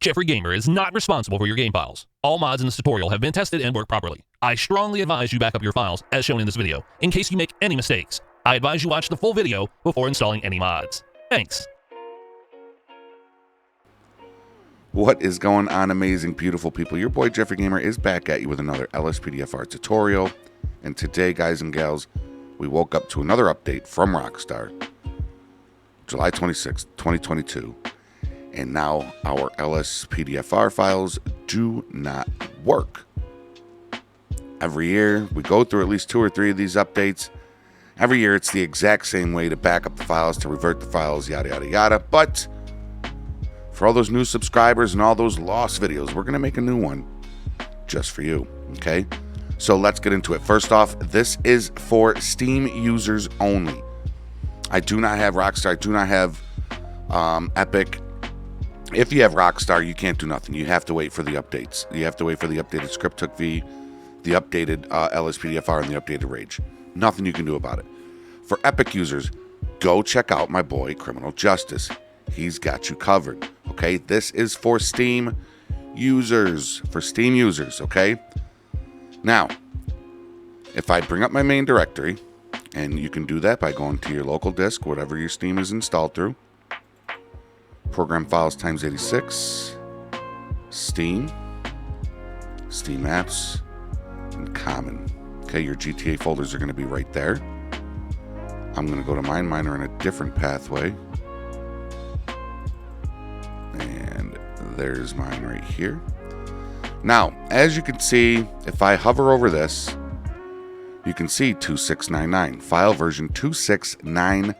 Jeffrey Gamer is not responsible for your game files. All mods in this tutorial have been tested and work properly. I strongly advise you back up your files, as shown in this video, in case you make any mistakes. I advise you watch the full video before installing any mods. Thanks. What is going on, amazing, beautiful people? Your boy Jeffrey Gamer is back at you with another LSPDFR tutorial. And today, guys and gals, we woke up to another update from Rockstar, July 26th, 2022. And now our LSPDFR files do not work. Every year, we go through at least 2 or 3 of these updates. Every year, it's the exact same way to back up the files, to revert the files, yada, yada, yada. But for all those new subscribers and all those lost videos, we're going to make a new one just for you, okay? So let's get into it. First off, this is for Steam users only. I do not have Rockstar. I do not have Epic. If you have Rockstar, you can't do nothing. You have to wait for the updates. You have to wait for the updated ScriptTookV, the updated LSPDFR, and the updated Rage. Nothing you can do about it. For Epic users, go check out my boy Criminal Justice. He's got you covered. Okay, this is for Steam users. For Steam users, okay? Now, if I bring up my main directory, and you can do that by going to your local disk, whatever your Steam is installed through, program files times 86, Steam, Steam apps, and common. Okay, your GTA folders are going to be right there. I'm going to go to mine. Mine are in a different pathway. And there's mine right here. Now, as you can see, if I hover over this, you can see 2699, file version 2699.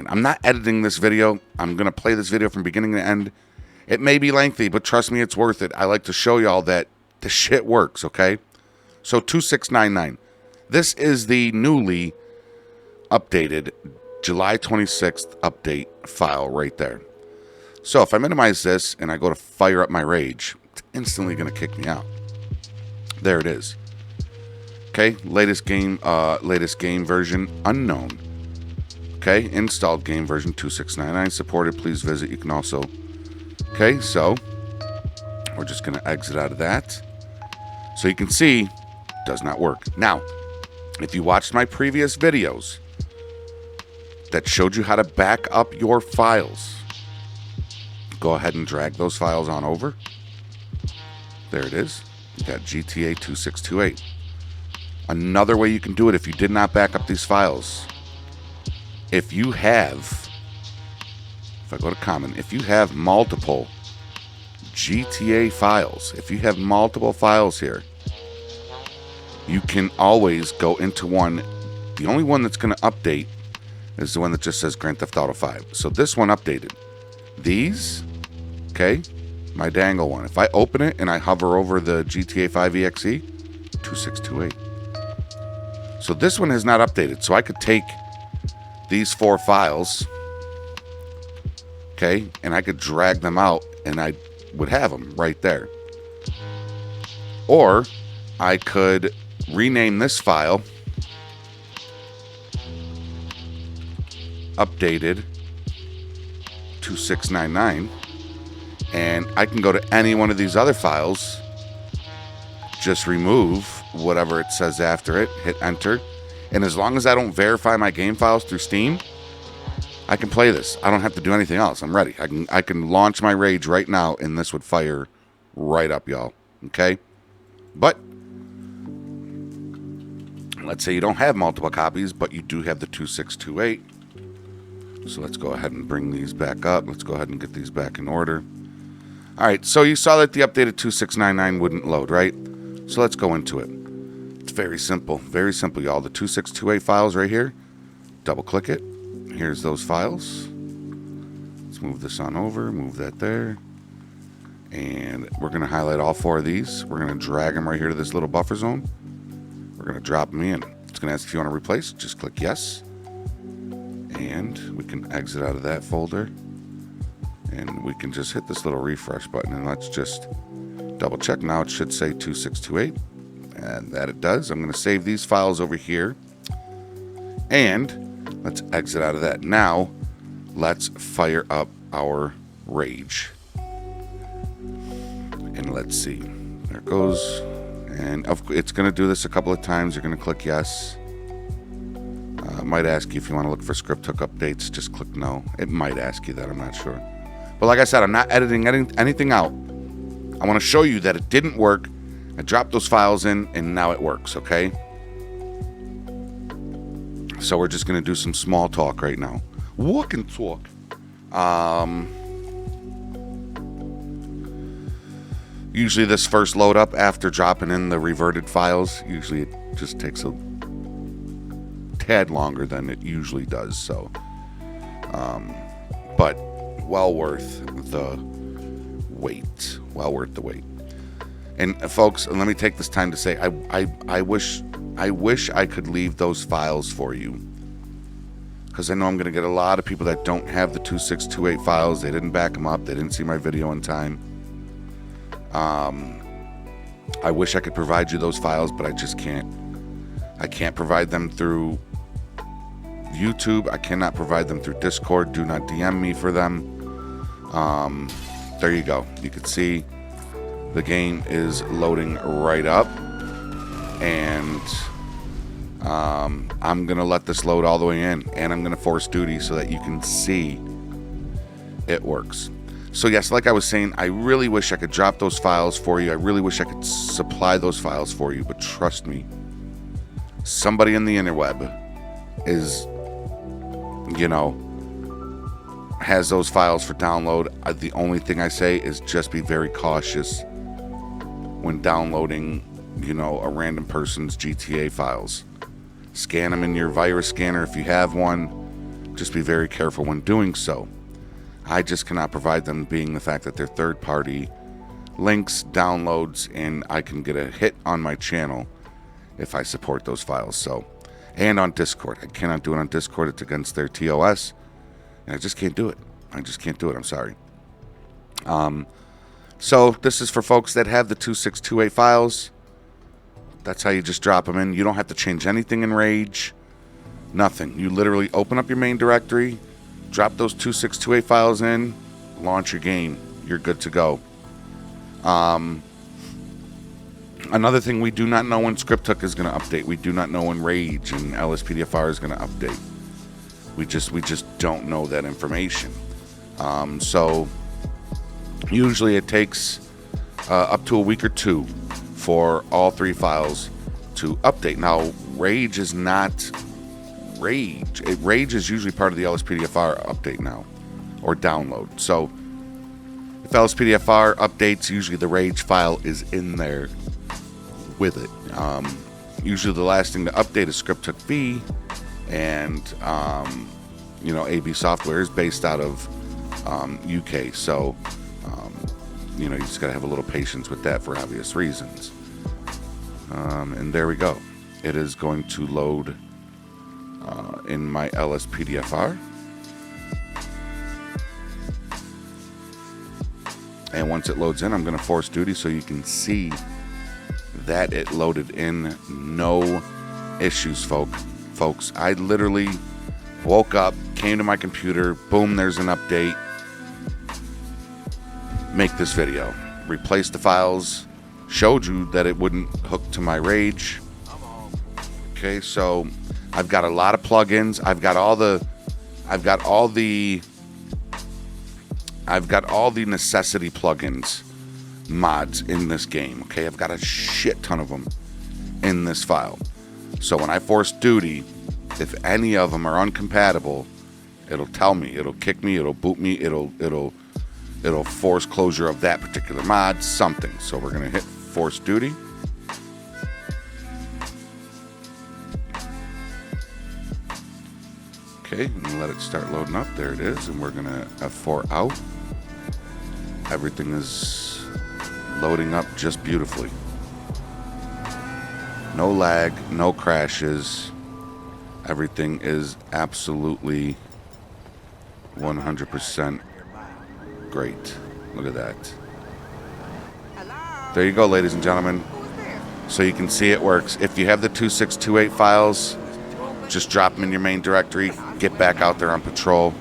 I'm not editing this video. I'm going to play this video from beginning to end. It may be lengthy, but trust me, it's worth it. I like to show y'all that the shit works, okay? So 2699. This is the newly updated July 26th update file right there. So if I minimize this and I go to fire up my Rage, it's instantly going to kick me out. There it is. Okay, latest game version unknown. Okay, installed game version 2699 supported. Please visit. You can also. Okay, so we're just going to exit out of that. So you can see, does not work. Now, if you watched my previous videos that showed you how to back up your files, go ahead and drag those files on over. There it is. You got GTA 2628. Another way you can do it if you did not back up these files. If you have, if I go to common, if you have multiple GTA files, if you have multiple files here, you can always go into one. The only one that's going to update is the one that just says Grand Theft Auto 5. So this one updated. These, okay, my dangle one. If I open it and I hover over the GTA 5 EXE, 2628. So this one has not updated. So I could take these 4 files, okay, and I could drag them out and I would have them right there. Or I could rename this file updated 2699, and I can go to any one of these other files, just remove whatever it says after it, hit enter, and as long as I don't verify my game files through Steam, I can play this. I don't have to do anything else. I'm ready. I can launch my Rage right now, and this would fire right up, y'all. Okay? But let's say you don't have multiple copies, but you do have the 2628. So let's go ahead and bring these back up. Let's go ahead and get these back in order. All right, so you saw that the updated 2699 wouldn't load, right? So let's go into it. It's very simple, y'all. The 2628 files right here, double click it. Here's those files. Let's move this on over, move that there. And we're going to highlight all 4 of these. We're going to drag them right here to this little buffer zone. We're going to drop them in. It's going to ask if you want to replace. Just click yes. And we can exit out of that folder. And we can just hit this little refresh button. And let's just double check. Now it should say 2628. And that it does. I'm going to save these files over here. And let's exit out of that. Now, let's fire up our Rage. Let's see. There it goes. And it's going to do this a couple of times. You're going to click yes. It might ask you if you want to look for script hook updates. Just click no. It might ask you that. I'm not sure. But like I said, I'm not editing anything out. I want to show you that it didn't work. I dropped those files in, and now it works, okay? So we're just going to do some small talk right now. Walk and talk. Usually this first load up after dropping in the reverted files, usually it just takes a tad longer than it usually does. So, but well worth the wait. Well worth the wait. And folks, let me take this time to say, I wish I could leave those files for you, because I know I'm going to get a lot of people that don't have the 2628 files. They didn't back them up. They didn't see my video in time. I wish I could provide you those files, but I just can't. I can't provide them through YouTube. I cannot provide them through Discord. Do not DM me for them. There you go. You can see the game is loading right up, and I'm gonna let this load all the way in, and I'm gonna force duty so that you can see it works. So yes, like I was saying, I really wish I could drop those files for you. I really wish I could supply those files for you, but trust me, somebody in the interweb is, has those files for download. The only thing I say is just be very cautious when downloading, a random person's GTA files. Scan them in your virus scanner if you have one. Just be very careful when doing so. I just cannot provide them, being the fact that they're third-party links, downloads, and I can get a hit on my channel if I support those files. So, and on Discord. I cannot do it on Discord. It's against their TOS, and I just can't do it. I just can't do it. I'm sorry. So this is for folks that have the 2628 files. That's how you just drop them in. You don't have to change anything in Rage. Nothing. You literally open up your main directory, drop those 2628 files in, launch your game. You're good to go. Another thing, we do not know when ScriptHook is going to update. We do not know when Rage and LSPDFR is going to update. We just don't know that information. So usually it takes up to a week or two for all three files to update. Now, Rage is not Rage. Rage is usually part of the LSPDFR update now, or download. So if LSPDFR updates, usually the Rage file is in there with it. Usually the last thing to update is ScriptHook V, and AB Software is based out of UK. So you just gotta have a little patience with that for obvious reasons. And there we go. It is going to load in my LSPDFR. And once it loads in, I'm going to force duty so you can see that it loaded in. No issues, folks. I literally woke up, came to my computer, boom, there's an update. Make this video. Replace the files. Showed you that it wouldn't hook to my Rage. Okay, so I've got a lot of plugins. I've got all the necessity plugins, mods in this game. Okay, I've got a shit ton of them in this file. So when I force duty, if any of them are incompatible, it'll tell me, it'll kick me, it'll boot me, it'll force closure of that particular mod, something. So we're gonna hit force duty. Okay, and let it start loading up. There it is, and we're gonna F4 out. Everything is loading up just beautifully. No lag, no crashes. Everything is absolutely 100% great. Look at that. There you go, ladies and gentlemen. So you can see it works. If you have the 2628 files, just drop them in your main directory. Get back out there on patrol.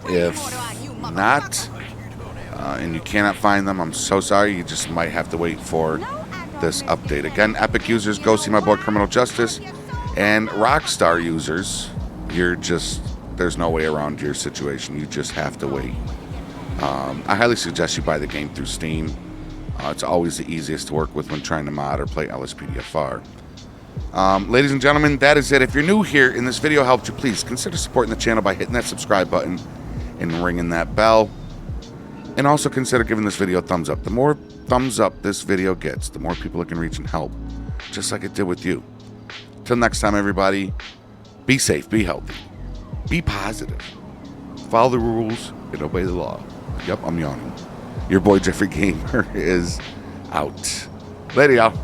If not, and you cannot find them, I'm so sorry. You just might have to wait for this update. Again, Epic users, go see my boy Criminal Justice, and Rockstar users, there's no way around your situation. You just have to wait. I highly suggest you buy the game through Steam. It's always the easiest to work with when trying to mod or play LSPDFR. Ladies and gentlemen, that is it. If you're new here and this video helped you, please consider supporting the channel by hitting that subscribe button and ringing that bell. And also consider giving this video a thumbs up. The more thumbs up this video gets, the more people it can reach and help, just like it did with you. Till next time, everybody, be safe, be healthy, be positive, follow the rules, and obey the law. Yep, I'm yawning. Your boy Jeffrey Gamer is out. Later, y'all.